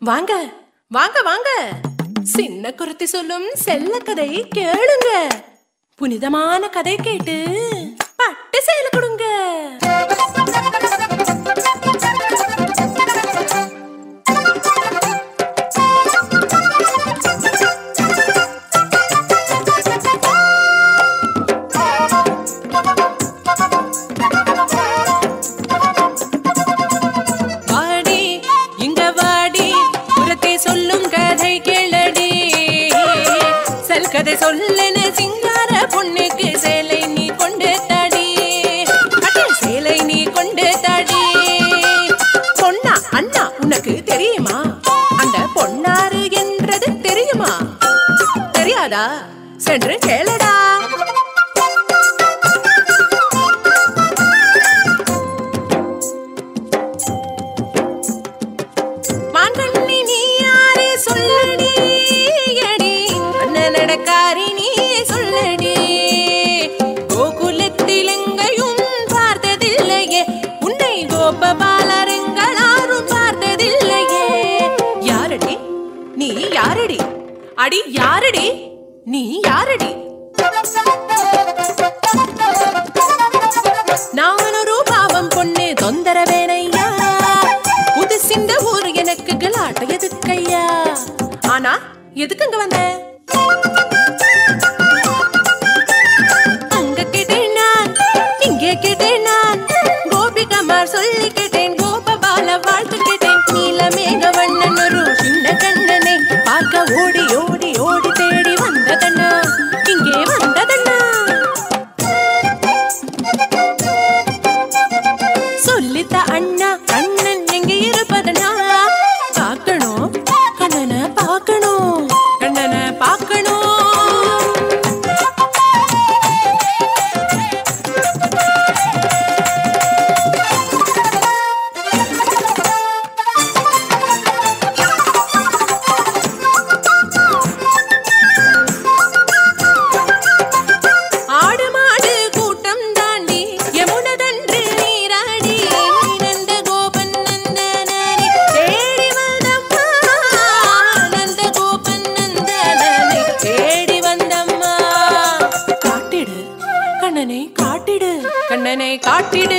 வாங்க வாங்க வாங்க, சின்ன குருத்தி சொல்லும் செல்ல கதை கேளுங்க. புனிதமான கதை கேட்டு பட்டு சேல கொடுங்க. கதை சொல்லன சிங்கார பொண்ணுக்கு சேலை நீ கொண்டு தாடி, சேலை நீ கொண்டு தாடி. பொன்னா அண்ணா உனக்கு தெரியுமா? அந்த பொன்னாரு என்றது தெரியுமா? தெரியாதா? சென்று கேளடா. மாங்கண்ணி நீ யாரே சொல்லடி, நடக்காரி நீ சொல்லடி. கோகுலத்தில் எங்கையும் பார்த்ததில்லையே, உன்னை கோபபாலருங்களாரும் பார்த்ததில்லையே. யாரடி நீ யாரடி? அடி யாரடி நீ யாரடி? நான் ஒரு பாவம் பொண்ணு தொந்தரவேனையா, புதுசிந்த ஊர் எனக்கு கலாட்ட எதுக்கையா? ஆனா எதுக்குங்க வந்த? அங்க கேட்டேன் நான், இங்கே கேட்டேன் நான், கோபிகமார் சொல்லி கேட்டேன், கோபபால வாழ்த்து கேட்டேன். நீலமேக வண்ணன் ஒரு சின்ன கண்ணனை பார்க்க ஓடி ஓடி ஓடி தேடி வந்ததண்ணா, இங்கே வந்ததண்ணா. சொல்லித்த அண்ணா கண்ணன் எங்கே இருப்பதண்ணா? பார்க்கணும் கண்ணனை பார்க்கணும், கண்ணனை பார்க்கணும். ஆடு மாடு கூட்டம் தாண்டி யமுனதன்று நீராடி, நந்த கோபன் நந்தனனை தேடி வந்தம்மா, நந்த கோபன் நந்தனனை தேடி வந்தம்மா. காட்டிடு கண்ணனை காட்டிடு, கண்ணனை காட்டிடு.